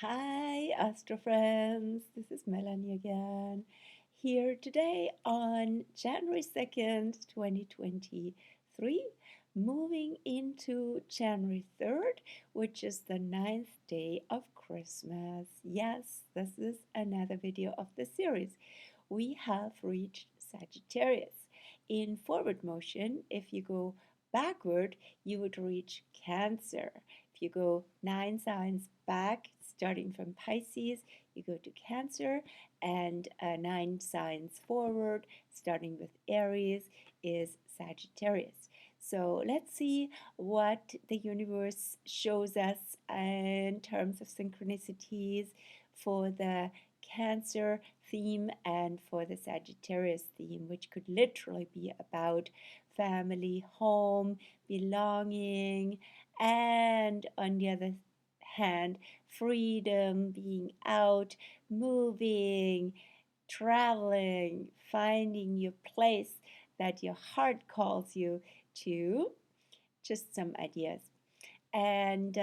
Hi, Astro friends. This is Melanie again, here today on January 2nd, 2023, moving into January 3rd, which is the 9th day of Christmas. Yes, this is another video of the series. We have reached Sagittarius. In forward motion, if you go backward, you would reach Cancer. If you go 9 signs back, starting from Pisces, you go to Cancer, and 9 signs forward, starting with Aries, is Sagittarius. So let's see what the universe shows us in terms of synchronicities for the Cancer theme and for the Sagittarius theme, which could literally be about family, home, belonging, and on the other hand, freedom, being out, moving, traveling, finding your place that your heart calls you to. Just some ideas. And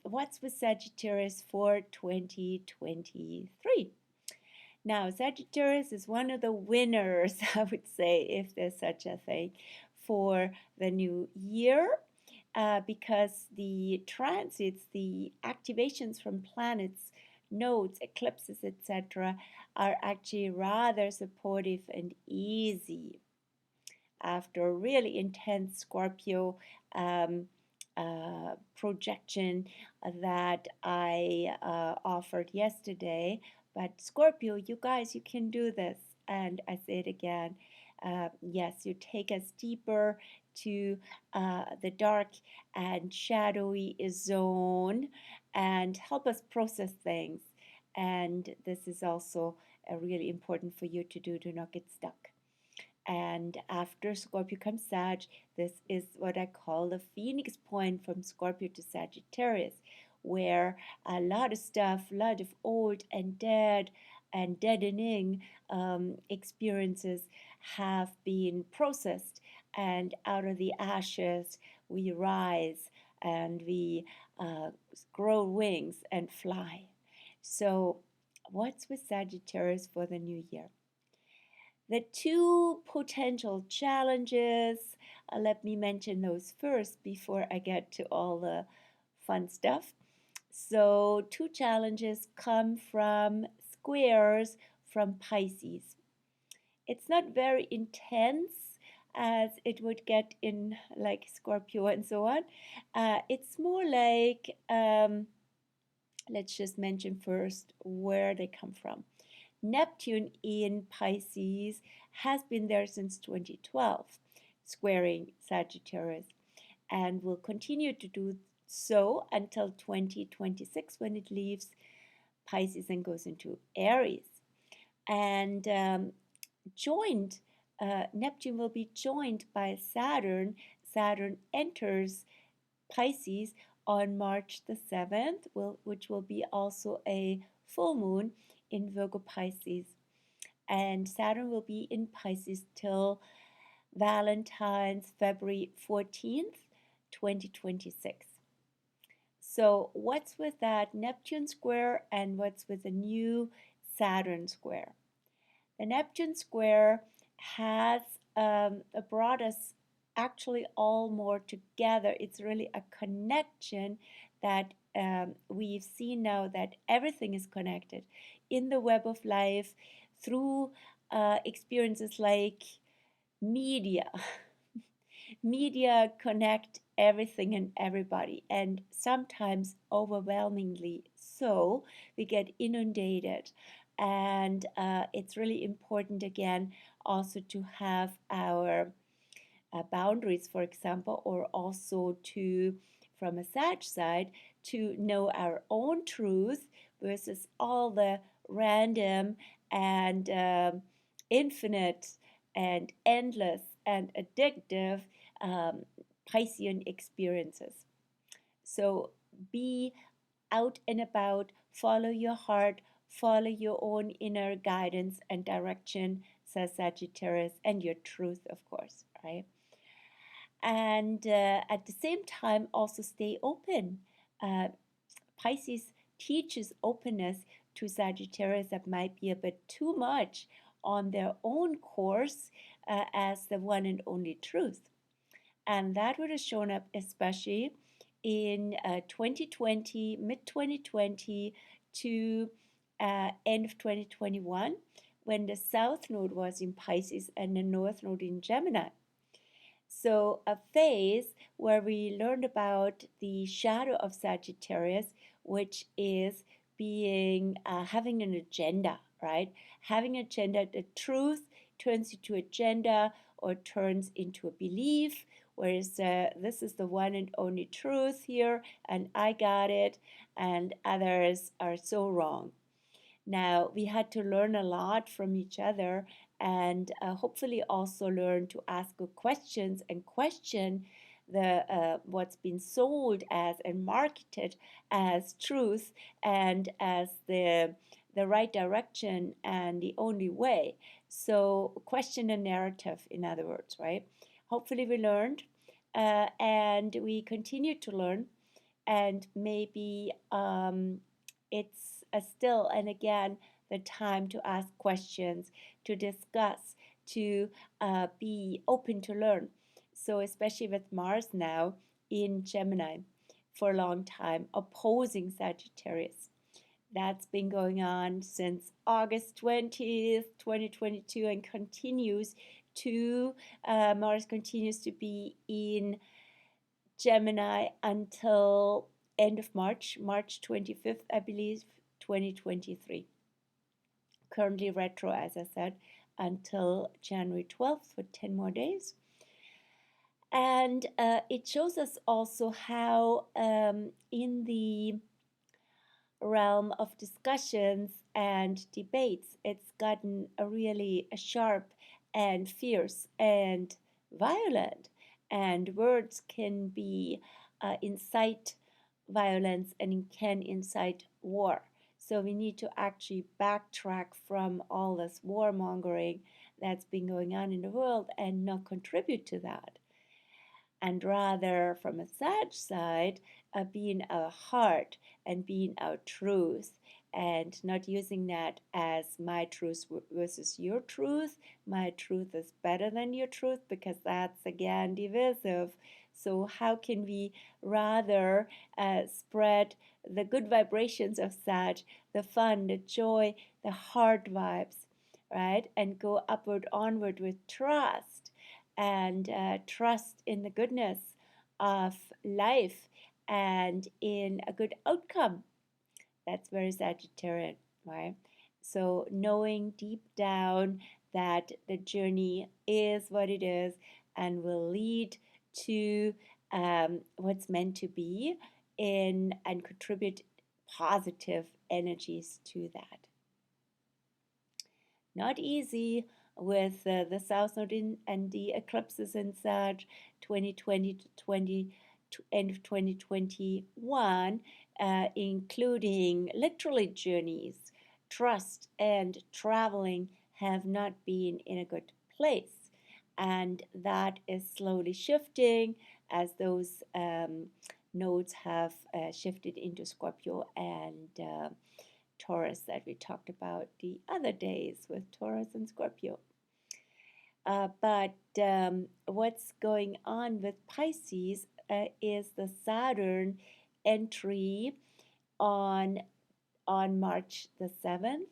what's with Sagittarius for 2023? Now, Sagittarius is one of the winners, I would say, if there's such a thing, for the new year. Because the transits, the activations from planets, nodes, eclipses, etc., are actually rather supportive and easy. After a really intense Scorpio projection that I offered yesterday, but Scorpio, you guys, you can do this. And I say it again. Yes, you take us deeper to the dark and shadowy zone and help us process things. And this is also really important for you to do. Do not get stuck. And after Scorpio comes Sag, this is what I call the Phoenix point from Scorpio to Sagittarius, where a lot of stuff, a lot of old and dead and deadening experiences have been processed, and out of the ashes we rise and we grow wings and fly. So, what's with Sagittarius for the new year? The two potential challenges, let me mention those first before I get to all the fun stuff. So, two challenges come from squares from Pisces. It's not very intense as it would get in like Scorpio and so on. It's more like, let's just mention first where they come from. Neptune in Pisces has been there since 2012, squaring Sagittarius, and will continue to do so until 2026 when it leaves Pisces and goes into Aries. And Neptune will be joined by Saturn. Saturn enters Pisces on March the 7th, which will be also a full moon in Virgo Pisces. And Saturn will be in Pisces till Valentine's, February 14th, 2026. So what's with that Neptune square and what's with the new Saturn square? The Neptune square has brought us actually all more together. It's really a connection that we've seen now that everything is connected in the web of life through experiences like media. Media connect everything and everybody, and sometimes overwhelmingly so. We get inundated, and it's really important again also to have our boundaries, for example, or also to, from a Sag side, to know our own truth versus all the random and infinite and endless and addictive Piscean experiences. So be out and about, follow your heart, follow your own inner guidance and direction, says Sagittarius, and your truth, of course, right? And at the same time, also stay open. Pisces teaches openness to Sagittarius that might be a bit too much on their own course as the one and only truth. And that would have shown up especially in 2020, mid 2020 to end of 2021, when the South Node was in Pisces and the North Node in Gemini. So a phase where we learned about the shadow of Sagittarius, which is being having an agenda, right? Having an agenda, the truth turns into agenda or turns into a belief, whereas this is the one and only truth here, and I got it, and others are so wrong. Now, we had to learn a lot from each other and hopefully also learn to ask good questions and question the what's been sold as and marketed as truth and as the right direction and the only way. So question the narrative, in other words, right? Hopefully we learned and we continue to learn, and maybe it's still and again the time to ask questions, to discuss, to be open to learn. So especially with Mars now in Gemini for a long time, opposing Sagittarius. That's been going on since August 20th, 2022, and continues to, Mars continues to be in Gemini until end of March, March 25th, I believe, 2023. Currently retro, as I said, until January 12th for 10 more days. And it shows us also how in the realm of discussions and debates, it's gotten a really sharp and fierce and violent, and words can be incite violence and can incite war. So we need to actually backtrack from all this warmongering that's been going on in the world and not contribute to that. And rather, from a Sag side, being our heart and being our truth, and not using that as my truth versus your truth. My truth is better than your truth, because that's again divisive. So how can we rather spread the good vibrations of Sag, the fun, the joy, the heart vibes, right? And go upward, onward with trust, and trust in the goodness of life and in a good outcome. That's very Sagittarian, right? So knowing deep down that the journey is what it is and will lead to what's meant to be and contribute positive energies to that. Not easy with the South Node and the eclipses in Sag 2020 to end of 2021, including literally journeys, trust, and traveling have not been in a good place. And that is slowly shifting as those nodes have shifted into Scorpio and Taurus that we talked about the other days with Taurus and Scorpio. But what's going on with Pisces is the Saturn entry on March the 7th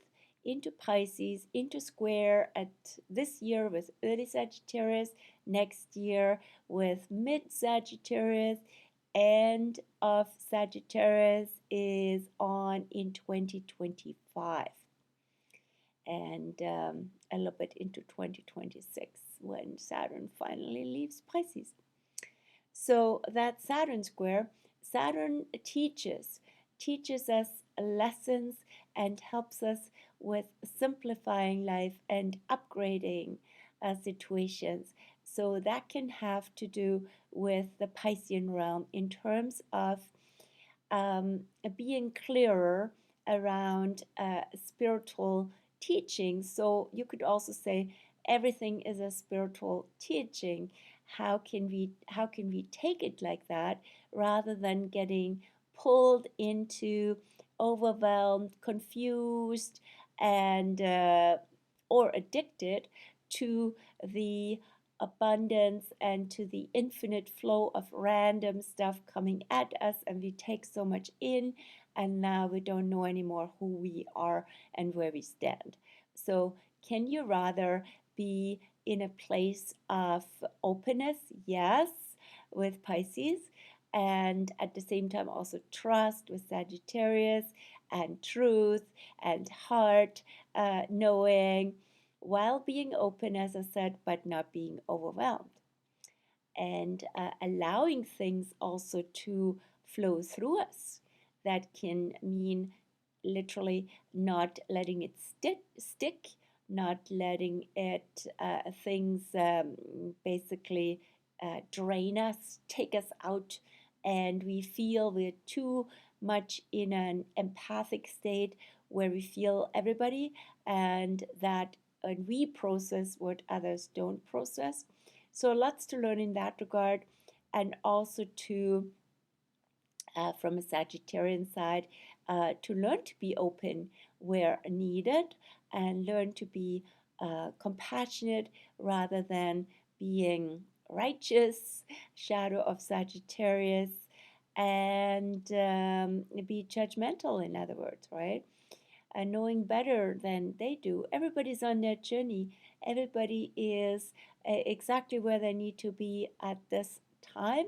into Pisces, into square at this year with early Sagittarius, next year with mid Sagittarius, end of Sagittarius is on in 2025, and a little bit into 2026 when Saturn finally leaves Pisces. So that Saturn square, Saturn teaches us lessons and helps us with simplifying life and upgrading situations. So that can have to do with the Piscean realm in terms of being clearer around spiritual teaching. So you could also say everything is a spiritual teaching. How can we take it like that, rather than getting pulled into overwhelmed, confused, and or addicted to the abundance and to the infinite flow of random stuff coming at us, and we take so much in, and now we don't know anymore who we are and where we stand. So can you rather be in a place of openness? Yes, with Pisces, and at the same time also trust with Sagittarius, and truth and heart, knowing, while being open, as I said, but not being overwhelmed, and allowing things also to flow through us. That can mean literally not letting it stick, not letting it things basically drain us, take us out, and we feel we're too much in an empathic state where we feel everybody, and that and we process what others don't process. So lots to learn in that regard, and also to from a Sagittarian side, to learn to be open where needed, and learn to be compassionate rather than being righteous, shadow of Sagittarius, and be judgmental, in other words, right? Knowing better than they do. Everybody's on their journey. Everybody is exactly where they need to be at this time,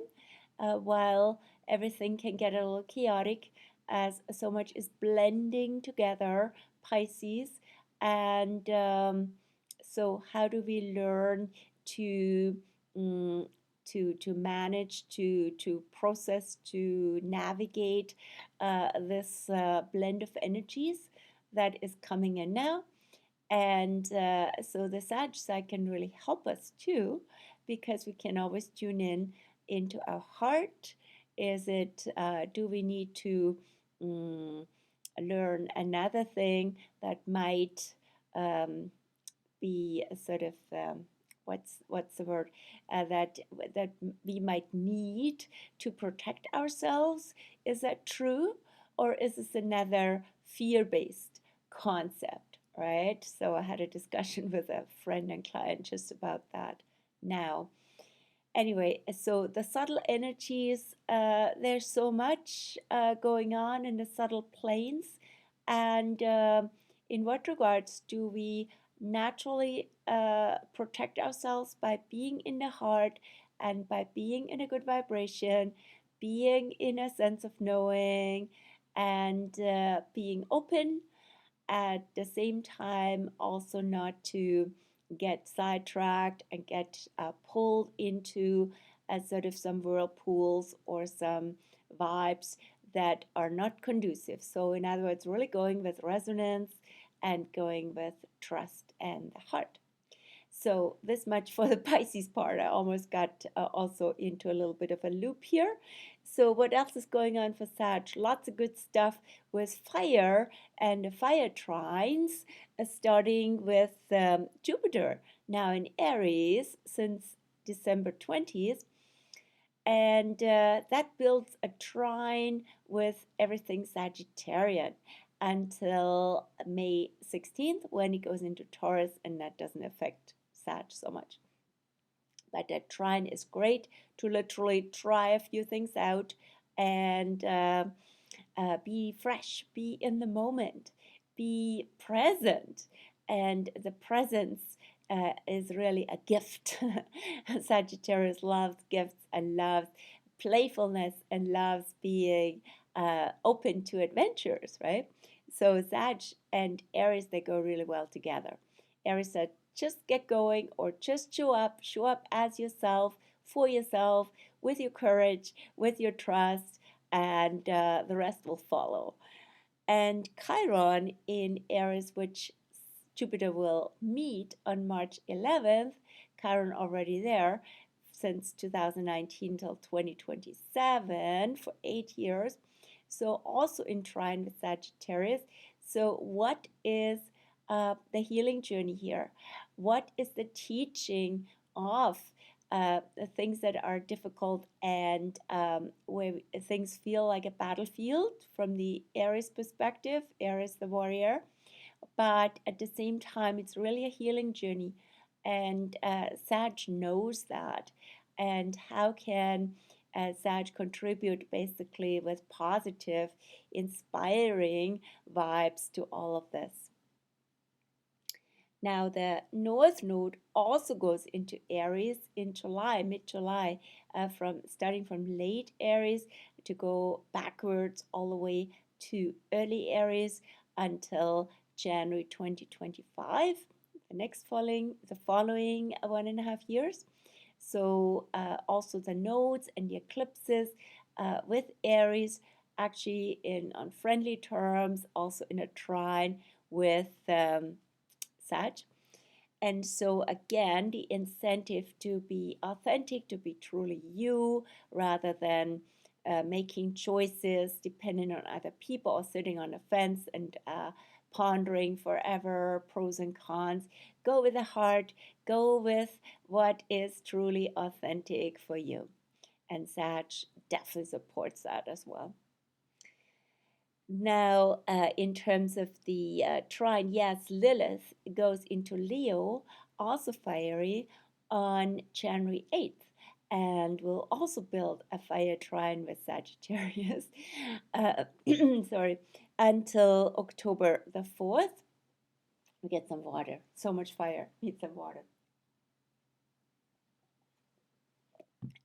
while everything can get a little chaotic as so much is blending together, Pisces. And so how do we learn to to manage, to process, to navigate this blend of energies that is coming in now? And so the Sag side can really help us too, because we can always tune in into our heart. Is it, do we need to learn another thing that might be a sort of, what's the word, that we might need to protect ourselves? Is that true? Or is this another fear-based concept, right? So I had a discussion with a friend and client just about that now. Anyway, so the subtle energies, there's so much going on in the subtle planes. And in what regards do we naturally protect ourselves? By being in the heart and by being in a good vibration, being in a sense of knowing, and being open, at the same time also not to get sidetracked and get pulled into sort of some whirlpools or some vibes that are not conducive. So in other words, really going with resonance and going with trust and the heart. So this much for the Pisces part. I almost got also into a little bit of a loop here. So what else is going on for Sag? Lots of good stuff with fire and the fire trines, starting with Jupiter, now in Aries since December 20th. And that builds a trine with everything Sagittarian until May 16th, when it goes into Taurus, and that doesn't affect Sag so much. But that trine is great to literally try a few things out and be fresh, be in the moment, be present. And the presence is really a gift. Sagittarius loves gifts and loves playfulness and loves being open to adventures, right? So Sag and Aries, they go really well together. Aries said, just get going, or just show up as yourself, for yourself, with your courage, with your trust, and the rest will follow. And Chiron in Aries, which Jupiter will meet on March 11th, Chiron already there since 2019 till 2027 for 8 years. So also in trine with Sagittarius. So what is the healing journey here? What is the teaching of things that are difficult and where things feel like a battlefield from the Aries perspective, Aries the warrior. But at the same time, it's really a healing journey. And Sag knows that. And how can Sag contribute basically with positive, inspiring vibes to all of this? Now, the North Node also goes into Aries in July, mid-July, starting from late Aries to go backwards all the way to early Aries until January 2025, the following 1.5 years. So also the nodes and the eclipses with Aries actually on friendly terms, also in a trine with Sag. And so again, the incentive to be authentic, to be truly you, rather than making choices depending on other people or sitting on a fence and pondering forever pros and cons. Go with the heart, go with what is truly authentic for you. And Sag definitely supports that as well. Now, in terms of the trine, yes, Lilith goes into Leo, also fiery, on January 8th, and will also build a fire trine with Sagittarius, sorry, until October the 4th. We get some water. So much fire. Need some water.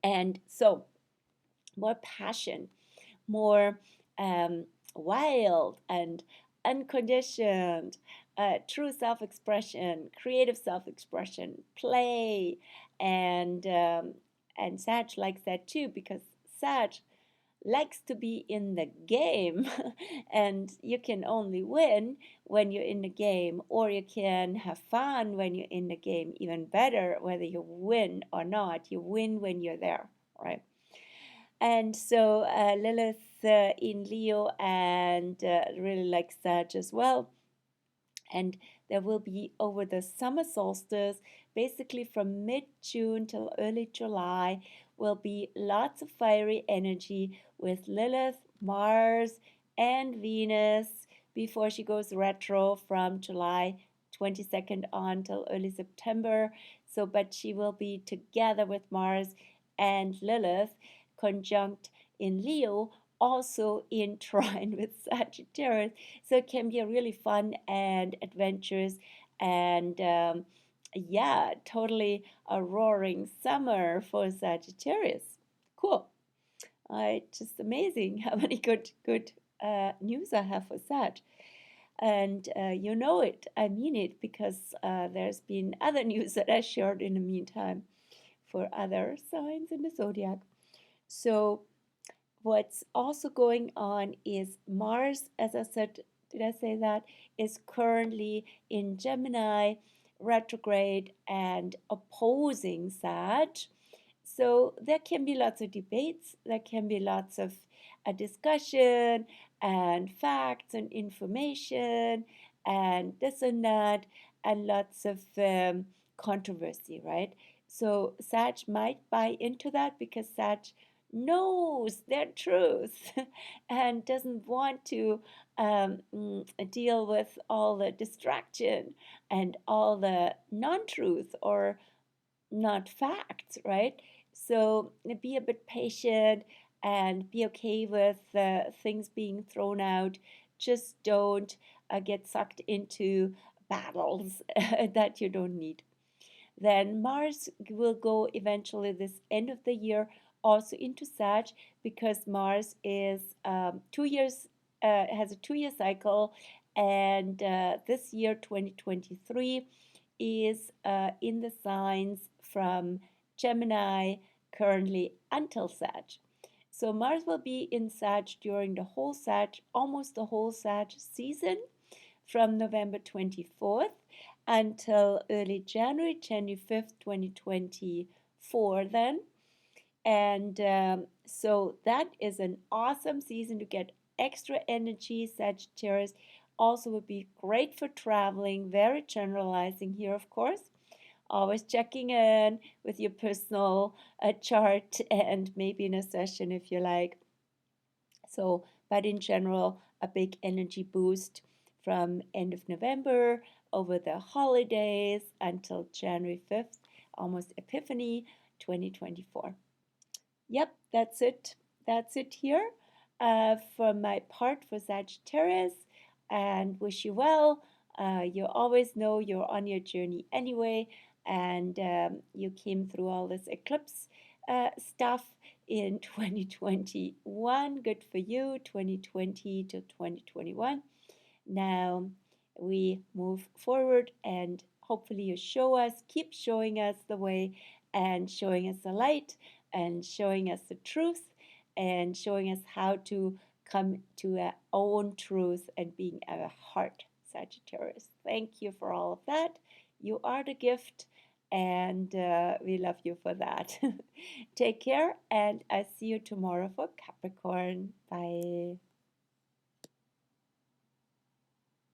And so, more passion, more wild and unconditioned, true self-expression, creative self-expression, play, and Sag likes that too, because Sag likes to be in the game, and you can only win when you're in the game, or you can have fun when you're in the game. Even better, whether you win or not, you win when you're there, right? And so Lilith in Leo, and really likes Sag as well. And there will be over the summer solstice, basically from mid-June till early July, will be lots of fiery energy with Lilith, Mars, and Venus before she goes retro from July 22nd on till early September. So, but she will be together with Mars and Lilith, conjunct in Leo, also in trine with Sagittarius. So it can be a really fun and adventurous and yeah, totally a roaring summer for Sagittarius. Cool. Just amazing how many good news I have for Sag. And you know it, I mean it, because there's been other news that I shared in the meantime for other signs in the zodiac. So what's also going on is Mars, as I said, did I say that, is currently in Gemini, retrograde and opposing Sag. So there can be lots of debates, there can be lots of discussion and facts and information and this and that, and lots of controversy, right? So Sag might buy into that because Sag knows their truth and doesn't want to deal with all the distraction and all the non-truth or not facts, right? So be a bit patient and be okay with things being thrown out. Just don't get sucked into battles that you don't need. Then Mars will go eventually this end of the year also into Sag, because Mars is 2 years, has a 2-year cycle, and this year 2023 is in the signs from Gemini currently until Sag. So Mars will be in Sag during the whole Sag, almost the whole Sag season, from November 24th until early January 25th, 2024 then. And so that is an awesome season to get extra energy. Sagittarius also would be great for traveling, very generalizing here, of course. always checking in with your personal chart and maybe in a session if you like. So, but in general, a big energy boost from end of November over the holidays until January 5th, almost Epiphany 2024. Yep, that's it. That's it here for my part for Sagittarius, and wish you well. You always know you're on your journey anyway, and you came through all this eclipse stuff in 2021. Good for you, 2020 to 2021. Now we move forward, and hopefully you keep showing us the way, and showing us the light, and showing us the truth, and showing us how to come to our own truth and being our heart, Sagittarius. Thank you for all of that. You are the gift, and we love you for that. Take care, and I see you tomorrow for Capricorn. Bye.